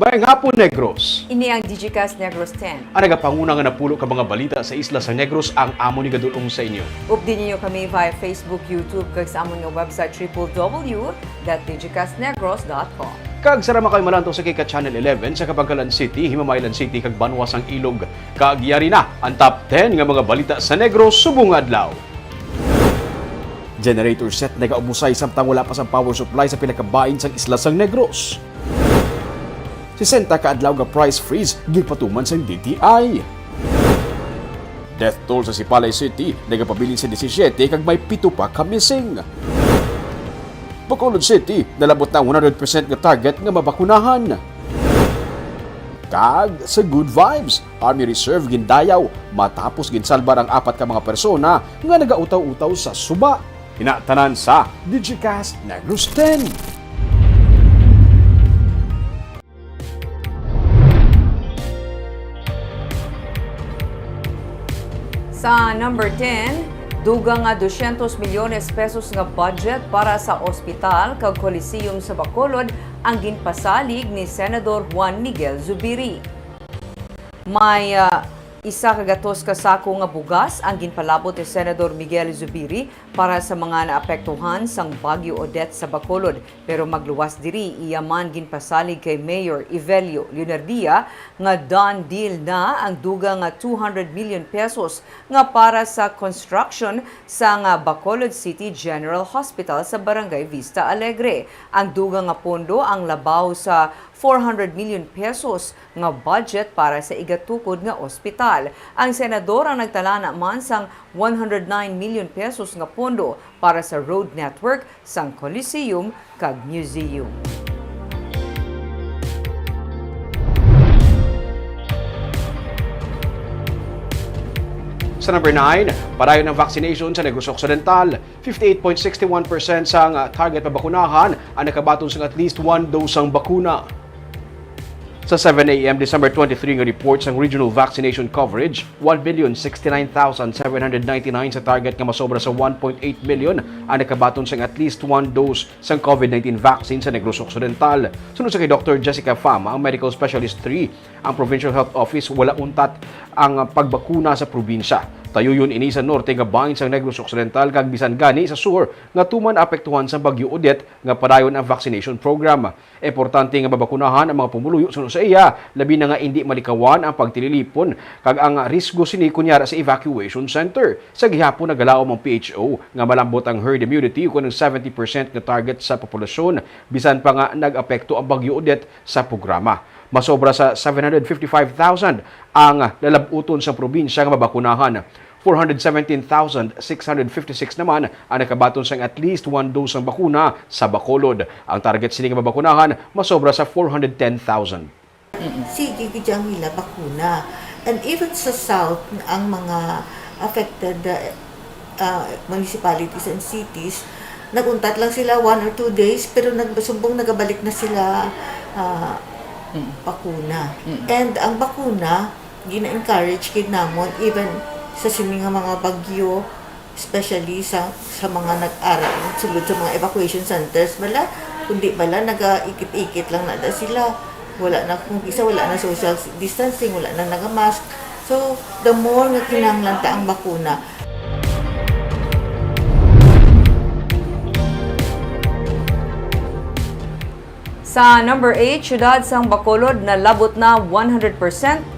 Maayong hapon, Negros. Ini ang Digicast Negros X. Ang nagapanguna nga napulo ka mga balita sa isla sa Negros ang amo ni gadulong sa inyo. Update niyo kami via Facebook, YouTube, kag sa amon nga website www.digicastnegros.com. Kag sarama kayo malanto sa Kika Channel 11 sa Kabangkalan City, Himamaylan City, kag Banwas ang Ilog. Kaagyari na ang top 10 nga mga balita sa Negros subong adlaw. Generator set nagaubusay samtang wala pa sa power supply sa pinakabain sang isla sang Negros. 60 ka adlaw nga price freeze gipatuman sa DTI. Death toll sa Sipalay City nagapabilin sa 17 kag may 7 pa ka missing. Bacolod City nalabot na 100% nga target nga mabakunahan. Kag sa Good Vibes, Army Reserve gindayaw matapos ginsalbar ang 4 ka mga persona nga nagautaw-utaw sa suba. Hinatanan sa Digicast Negros X. Sa number 10, dugang nga 200 milyones pesos nga budget para sa ospital kag Coliseum sa Bacolod ang ginpasalig ni Senador Juan Miguel Zubiri. May isa kagatos kasako nga bugas ang ginpalabot ni Senador Miguel Zubiri para sa mga naapektuhan sang Bagyo Odette sa Bacolod. Pero magluwas diri iyaman ginpasalig kay Mayor Evelio Leonardia nga done deal na ang dugang nga 200 million pesos nga para sa construction sa nga Bacolod City General Hospital sa Barangay Vista Alegre. Ang dugang nga pondo ang labaw sa 400 million pesos nga budget para sa igatukod nga ospital. Ang senador ang nagtala naman sang 109 million pesos nga pondo para sa road network sang Coliseum kag museum. Sa number 9, padayon ng vaccination sa Negros Occidental. 58.61% sang target pabakunahan ang nakabaton sa at least 1 dose ang bakuna. Sa 7 a.m. December 23 nga report sang regional vaccination coverage, 1,069,799 sa target nga masobra sa 1.8 million ang nakabaton sang at least 1 dose sang COVID-19 vaccine sa Negros Occidental. Sunod sa kay Dr. Jessica Fama, ang Medical Specialist 3, ang Provincial Health Office wala untat ang pagbakuna sa probinsya. Tayuyon ini sa norte nga bahin sang Negros Occidental kag bisan gani sa sur nga tuman apektuhan sa Bagyo Odette nga padayon ang vaccination program. Importante nga mabakunahan ang mga pumuluyo sunod sa iya, labi na nga hindi malikawan ang pagtililipon kag ang risgo sini kunyara sa evacuation center. Sa gihapon nagalaom ang PHO nga malambot ang herd immunity kun 70% nga target sa populasyon bisan pa nga nag-apekto ang Bagyo Odette sa programa. Masobra sa 755,000 ang lalabuton sa probinsya nga mabakunahan. 417,656 naman ang nakabaton sang at least 1 dose ng bakuna sa Bacolod. Ang target sini nga mabakunahan masobra sa 410,000. Sige, gidyang nila bakuna. And even sa South, ang mga affected municipalities and cities, naguntat lang sila 1 or 2 days, pero sumbong nagabalik na sila bakuna. And ang bakuna, gina-encourage kid namon, even sa sini nga mga bagyo, especially sa mga nag-aral sulod sa mga evacuation centers, kundi naga-ikit-ikit lang na sila. Wala na, kung isa wala na social distancing, wala na naga-mask. So, the more nga kinahanglan ta ang bakuna. Sa number 8, syudad sang Bacolod na labot na 100%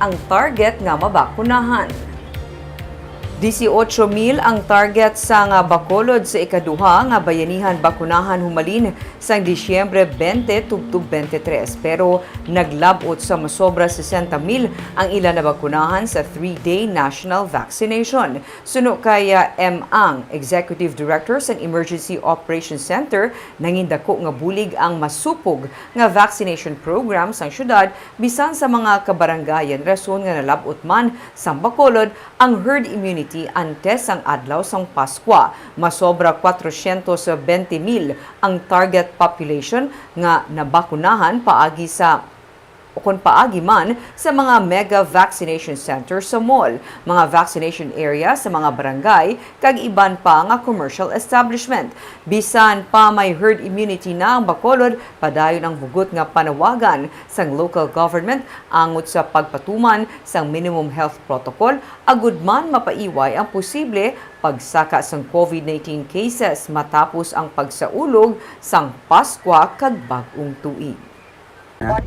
ang target nga mabakunahan. 18,000 ang target sa nga Bacolod sa ikaduha nga bayanihan bakunahan humalin sang Disyembre 20 tubtub 23. Pero naglabot sa masobra 60,000 ang ilan na bakunahan sa 3-day national vaccination. Suno kay Ang, Executive Director sang Emergency Operations Center, nangindako nga bulig ang masupog nga vaccination program sang syudad bisan sa mga kabarangayan rason nga nalabot man sang Bacolod ang herd immunity antes ang adlaw sang Paskwa. Masobra 420,000 ang target population nga nabakunahan paagi sa o kung paagi man sa mga mega vaccination center sa mall, mga vaccination area sa mga barangay, kag iban pa nga commercial establishment. Bisan pa may herd immunity na ang Bacolod, padayon ang hugot nga panawagan sang local government angot sa pagpatuman sang minimum health protocol, agud man mapaiway ang posible pagsaka sang COVID-19 cases matapos ang pagsaulog sang Pasko kag bag-ong tuig. 103%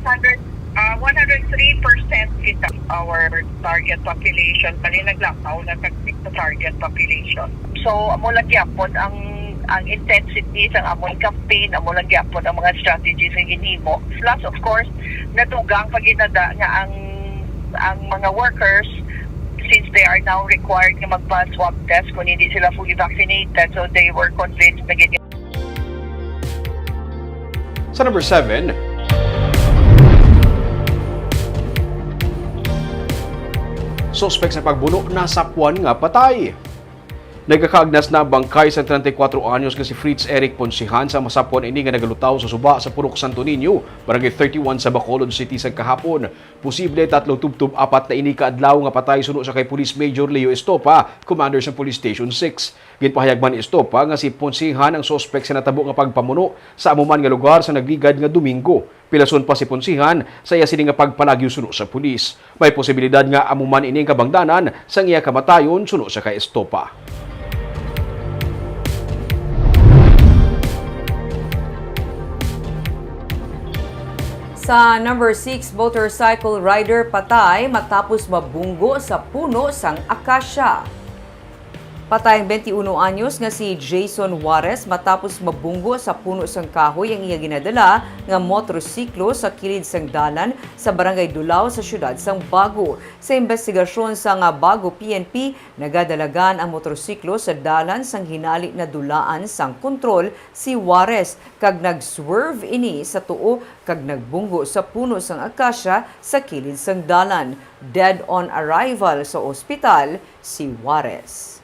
is our target population. Kani naglakaw na sa target population. So, amo lang gyapon ang intensity sa among campaign, amo lang gyapon ang mga strategies nga ginhimo. Plus, of course, natugang paginada nga ang mga workers, since they are now required na magpa-swab test kung hindi sila fully vaccinated, so they were convinced na ganyan. Sa number 7, suspect sa pagbuno na sapwan nga patay. Nagkakaagnas na bangkay sa 34 anyos nga si Fritz Eric Ponsihan sa masapon ini nga nagalutaw sa suba sa Purok Santo Niño, Barangay 31 sa Bacolod City sa kahapon. Posible 3 tubtub 4 na ini kaadlaw nga patay suno sa kay Police Major Leo Estopa, commander sa Police Station 6. Ginpahayag man ni Estopa nga si Ponsihan ang suspect sa natabo nga pagpamuno sa amuman nga lugar sa nagligad nga Domingo. Pilason pa si Ponsihan sa iya sini nga pagpalagyo suno sa pulis. May posibilidad nga amuman ining kabangdanan sang iya kamatayon suno sa kay Estopa. Sa number 6, motorcycle rider patay matapos mabunggo sa puno sang akasya. Patay ang 21 anyos nga si Jason Juarez matapos mabunggo sa puno sang kahoy ang iya ginadala nga motorsiklo sa kilid sang dalan sa Barangay Dulao sa siyudad sang Bago. Sa investigasyon sa nga Bago PNP, nagadalagan ang motorsiklo sa dalan sang hinali na dulaan sang kontrol si Juarez kag nag-swerve ini sa tuo kag nagbunggo sa puno sang akasya sa kilid sang dalan. Dead on arrival sa ospital si Juarez.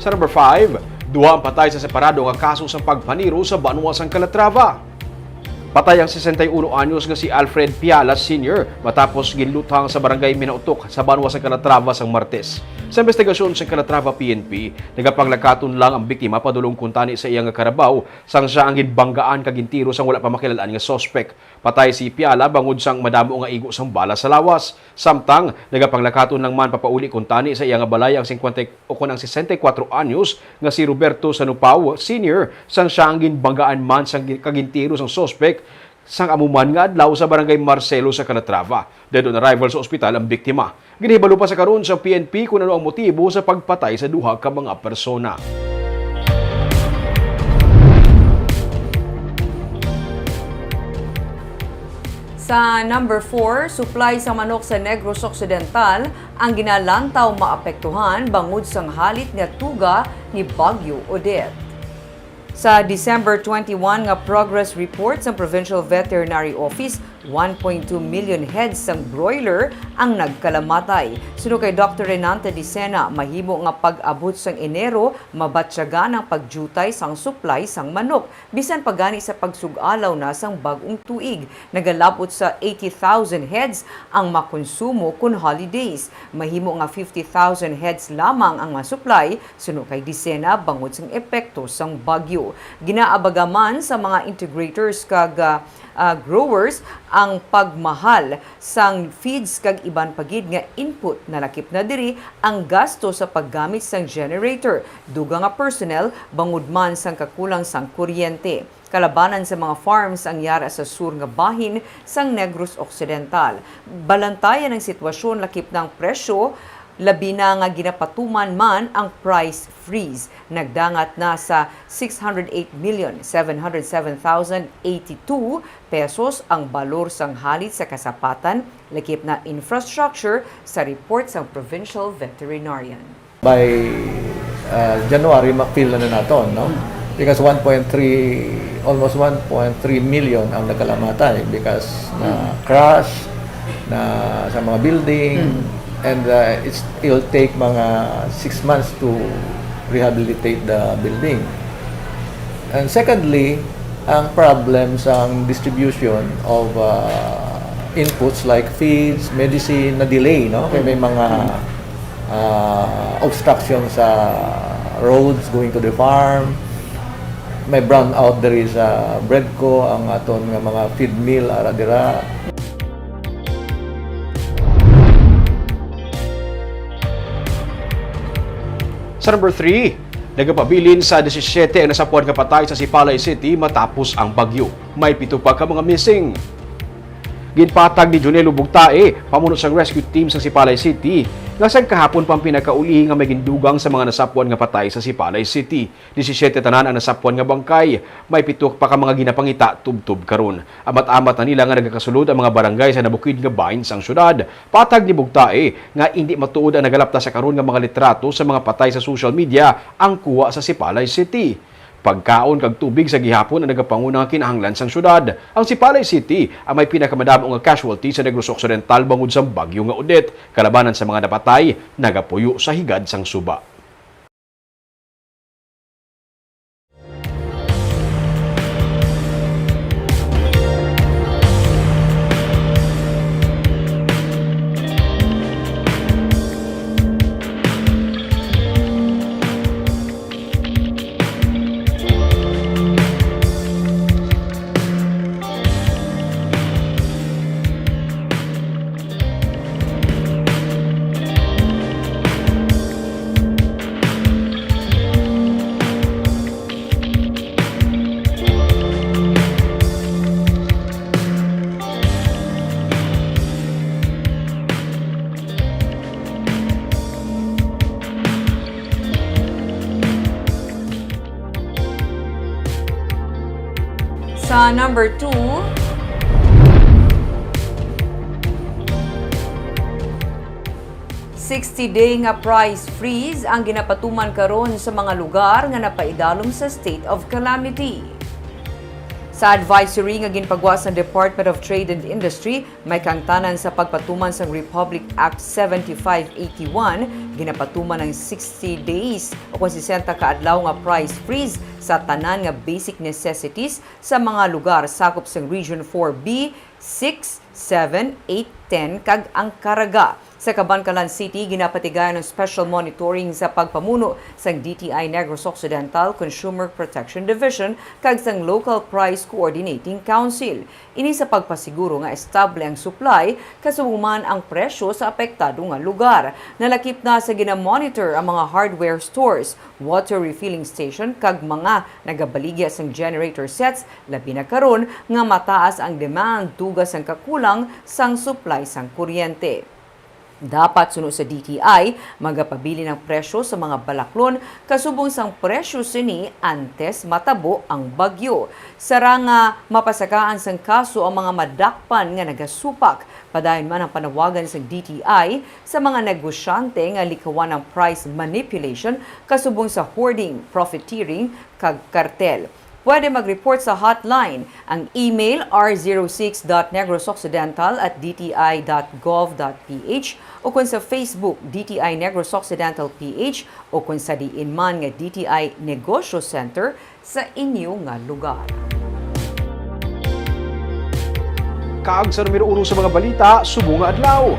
Sa number 5, duha ang patay sa separado nga kaso sa pagpaniro sa Banwa sang Calatrava. Patay ang 61 anyos nga si Alfred Pialas Sr. matapos ginlutang sa barangay Minautok sa Banwa sang Calatrava sang Martes. Sa investigasyon sa Calatrava PNP, nagapanglakaton lang ang biktima padulong kuntani sa iyang karabaw sang siya ang ginbanggaan kag gintiro sang wala pa makilalaan nga suspect. Patay si Piala bangod sang madamo nga igo sang bala sa lawas. Samtang nagapanglakaton lang man papauli kuntani sa iyang balay ang 50 o kunang 64 anyos nga si Roberto Sanupao Sr. sang siya ang ginbanggaan man sang kagintiro sang suspect sang amuman nga adlaw sa barangay Marcelo sa Calatrava. Dead on arrival sa ospital ang biktima. Ginhibalo pa sa karon sa PNP kung ano ang motibo sa pagpatay sa duha ka mga persona. Sa number 4, supply sa manok sa Negros Occidental ang ginalantaw maapektuhan bangod sang halit nga tuga ni Bagyo Odette. Sa December 21 nga progress report sa Provincial Veterinary Office, 1.2 million heads sang broiler ang nagkalamatay. Suno kay Dr. Renante Dicena, mahimo nga pag-abot sang Enero, mabatyagan ang pagjutay sang supply sang manok. Bisan pagani sa pagsugalaw na sang bag-ong tuig, nagalabot sa 80,000 heads ang makonsumo kun holidays. Mahimo nga 50,000 heads lamang ang masupply, suno kay Dicena bangod sang epekto sang bagyo. Ginaabagaman sa mga integrators kag growers ang pagmahal sang feeds kag iban pagid nga input na lakip na diri ang gasto sa paggamit sang generator, dugang nga personnel bangod man sang kakulang sang kuryente. Kalabanan sa mga farms ang yara sa sur nga bahin sang Negros Occidental. Balantayan ang sitwasyon lakip ng presyo, labi na nga ginapatuman man ang price freeze. Nagdangat na sa 608,707,082 pesos ang balor sang halit sa kasapatan, lakip na infrastructure sa report sang Provincial Veterinarian. By January, ma-fill na nato, no? Because almost 1.3 million ang nagkalamatan because na crash na sa mga building and it'll take mga 6 months to rehabilitate the building. And secondly, ang problem sa distribution of inputs like feeds, medicine na delay, no? Kaya may mga obstruction sa roads going to the farm. May brown out there is bread ko ang aton nga mga feed mill ara dira. Sa number 3, nagapabilin sa 17 ang nasapuan nga patay sa Sipalay City matapos ang bagyo. May 7 pa ka mga missing. Ginpatag ni Junelo Bugtae, pamuno sang rescue team sa Sipalay City, nga sang kahapon pang pinakauli nga may gindugang sa mga nasapuan nga patay sa Sipalay City. 17 tanan ang nasapuan nga bangkay, may 7 pa ka mga ginapangita tubtub karon. Amat-amat na nila nga nagakasulod ang mga barangay sa nabukid nga bahin sang syudad. Patag ni Bugtae nga hindi matuod ang nagalapta sa karon nga mga litrato sa mga patay sa social media ang kuha sa Sipalay City. Pagkaon kag tubig sa gihapon ang nagapanguna nga kinahanglan sang syudad. Ang Sipalay City ang may pinakamadamo nga casualty sa Negros Occidental bangod sa bagyo nga Odette. Kalabanan sa mga napatay, nagapuyo sa higad sang suba. Sa number 2, $60-day nga price freeze ang ginapatuman karon sa mga lugar nga napaidalom sa state of calamity. Sa advisory nga ginpagwa sa Department of Trade and Industry, may kangtanan sa pagpatuman sa Republic Act 7581, ginapatuman ng 60 days o 60 kaadlaw nga price freeze sa tanan nga basic necessities sa mga lugar sakop sa Region 4B, 6, 7, 8, 10 kag ang Caraga. Sa Cabancalan City, ginapatigayan ng special monitoring sa pagpamuno sa DTI Negros Occidental Consumer Protection Division kag sang Local Price Coordinating Council. Ini sa pagpasiguro nga estable ang supply kasubman ang presyo sa apektado nga lugar. Nalakip na sa ginamonitor ang mga hardware stores, water refilling station kag mga nagabaligya sang generator sets, labi na karon nga mataas ang demand tugas ang kakulang sang supply sang kuryente. Dapat sunod sa DTI, magapabili ng presyo sa mga balaklon kasubong sang presyo sini antes matabo ang bagyo. Sara nga mapasakaan sang kaso ang mga madakpan nga nagasupak. Padayon man ang panawagan sa DTI sa mga negosyante nga likawan ng price manipulation kasubong sa hoarding, profiteering kag kartel. Pwede mag-report sa hotline. Ang email r06.negrosoccidental@dti.gov.ph o kung sa Facebook DTI Negros Occidental PH o kung sa diin man nga DTI Negosyo Center sa inyo nga lugar. Kaag sa numero 1 sa mga balita, subong nga adlaw.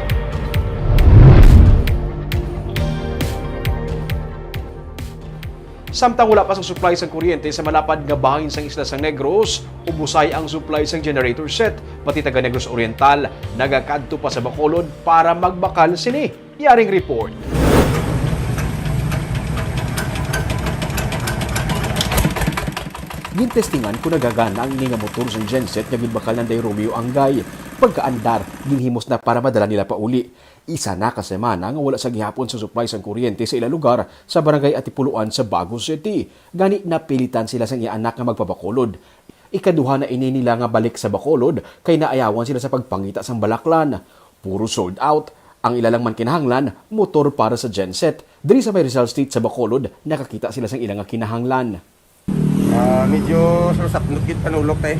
Samtang wala pa sa supply sang kuryente sa malapad nga bahin sang isla sang Negros, ubusay ang supply sang generator set, pati taga Negros Oriental, nagakadto pa sa Bacolod para magbakal sini. Yaring report. Gintestingan ko nagagana ang ini nga motor sa genset nga ginbakal ng Day Romeo Anggay. Pagkaandar, ginhimos na para madala nila pa uli. Isa na ka semana nga wala sa gihapon sa supply sang kuryente sa ilang lugar sa barangay Atipuluan sa Bago City. Gani napilitan sila sang ianak nga magpabakolod. Ikaduha na ini nila nga balik sa Bacolod kay naayawan sila sa pagpangita sang Balaklan. Puro sold out. Ang ilalang man kinahanglan, motor para sa genset. Diri sa may Rizal Street sa Bacolod, nakakita sila sang ilang nga kinahanglan. Medyo sarap git panulok eh.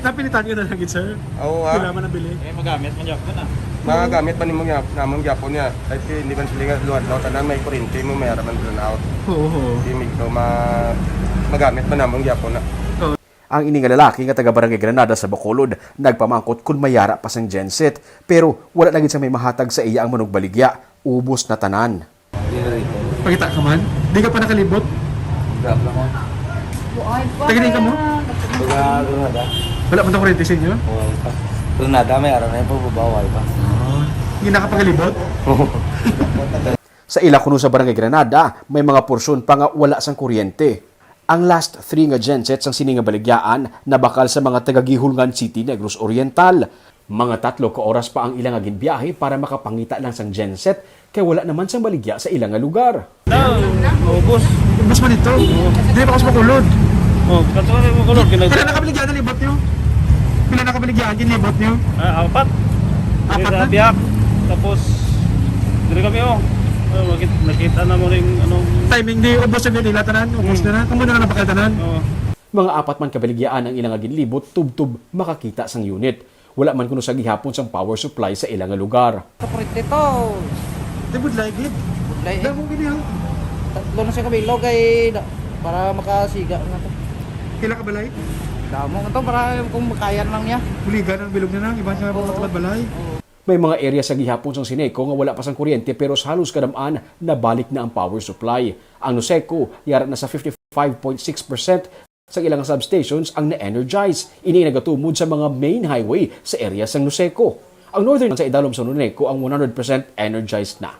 Napilitan ka na lang, sir. Oo, Kailangan na bili. Magamit man Japon na. magagamit pa nimo namang gyapon niya. Kahit hindi man sila luwad law tanan may kuryente mo may araman burn out. Oo. Hindi mo magamit pa namang gyapon na. Ang ini nga lalaki nga taga Barangay Granada sa Bacolod nagpamangkot kung mayara pa sang genset pero wala na gid sa may mahatag sa iya ang manug baligya. Ubos na tanan. Pagkita ka man? Di ka pa nakalibot? Grab lang mo. Tagaling ka mo? Granada. Wala pa na kuryente sa inyo? Oo. Granada may araw na yung pabawal pa. Hindi nakapagalibot? Sa ila kuno sa Barangay Granada, may mga porsyon pa nga wala sang kuryente. Ang last 3 nga gensets ang sininga baligyaan na bakal sa mga taga-Gihulngan City, Negros Oriental. Mga 3 ka oras pa ang ilang nga ginbiyahe para makapangita lang sang genset kay wala naman sang baligya sa ilang nga lugar. Ubus. Ubus man ito. Hindi pa kasi makulod. Oh, kanto na mo kulor Pila nakabaligyan na libot nyo? Pila nakabaligyan ginibot nyo? apat. Apat na? Biyak. Tapos dire kami nakita na mo ring anong Timing di ubos yung nila tanan. Ubos na na. Kung muna na napakal tanan. Mga 4 man kabaligyaan ang ilang nga ginlibot tub-tub makakita sang unit. Wala man kuno sa gihapon sang power supply sa ilang nga lugar. Kapalit ito. Di budlay gid. Budlay eh. Damo gini ha. Tatlo na siya kabilog kay para makasiga na to. Kila ka balay? Damo nga to para kung makayan lang niya. Buligan ang bilog na na. Iba siya mga tapat balay. May mga area sa gihapon sang Sineco nga wala pa sang kuryente pero sa halos kadamaan nabalik na ang power supply. Ang Nuseco yara na sa 55.6% sa ilang substations ang na-energize. Ini nagatumod sa mga main highway sa area sang Nuseco. Ang northern sa idalom sa Nuneco ang 100% energized na.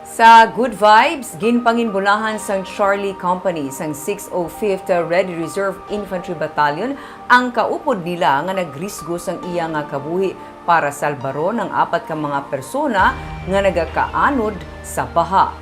Sa Good Vibes, ginpanginbulahan sang Charlie Company sang 605th Ready Reserve Infantry Battalion ang kaupod nila nga nagrisgo sang iya nga kabuhi para salbaro ng 4 ka mga persona nga nagakaanod sa baha.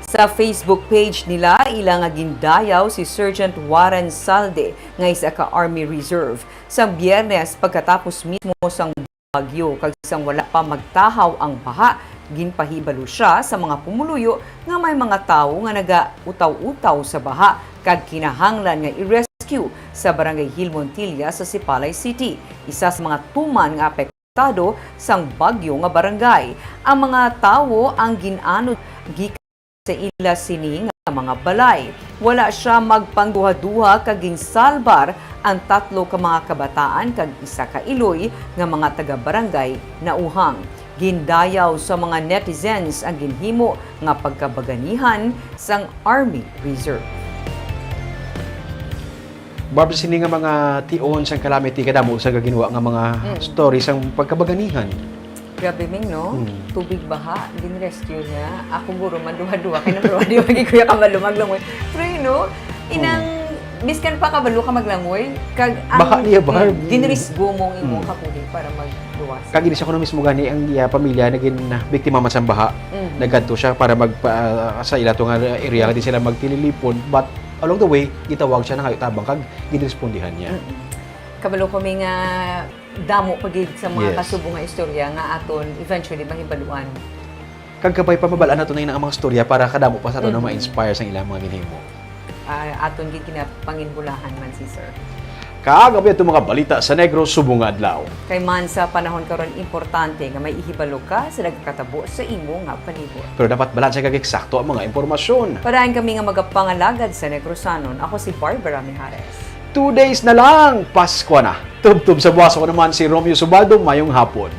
Sa Facebook page nila, ilang nga gindayaw si Sergeant Warren Salde nga isa ka Army Reserve sa Biyernes pagkatapos mismo sang bagyo kag sang wala pa magtahaw ang baha. Ginpahibalo siya sa mga pumuluyo nga may mga tawo nga naga-utaw-utaw sa baha kag kinahanglan nga i-rescue sa Barangay Hilmontilla sa Sipalay City, isa sa mga tuman nga apektado sang bagyo nga barangay. Ang mga tawo ang ginanod gikan sa ila sini nga mga balay. Wala siya magpangduha-duha kag ginsalbar ang 3 ka mga kabataan kag isa ka iloy nga mga taga-barangay na uhang. Gindayaw sa mga netizens ang ginhimo nga pagkabaganihan sang Army Reserve. Barb, sini nga mga tion sang calamity kadamo sa gaginawa nga mga stories ang pagkabaganihan. Grabe Ming, no? Tubig baha, din-rescue niya. Ako guro, maduha-duha. Kaya naman, di ba kuya ka malumaglangoy. Pero yun, no? Biskan pa kabalo ka maglangoy. Kag Baka niya, Barb. Dinrisgo mong imong kapulit para magluwas. Kagini siya kuno mismo gani ang iya pamilya naging biktima man sa baha. Nagadto siya para sa ila to nga area di sila magtililipon but along the way gitawag siya ng tabang kag ginrespondihan niya. Kabalo kami nga damo pagid sa mga Yes. kasubong nga istorya nga aton eventually mahibaluan. Kag kabay pamabalaan nato na ang mga storya para kadamo pa sa ato na ma-inspire sa ilang mga ginhimo. Aton gid kinapanginbulahan man si Sir. Kagabi itong mga balita sa Negros subong adlaw. Kay man sa panahon karon importante nga may ihibalo ka sa nagkatabo sa imo nga palibot. Pero dapat balanse kag eksakto ang mga impormasyon. Parahin kami nga magapangalagad sa Negrosanon. Ako si Barbara Mijares. 2 days na lang, Pasko na. Tub-tub sa buwas ko naman si Romeo Subaldo, mayong hapon.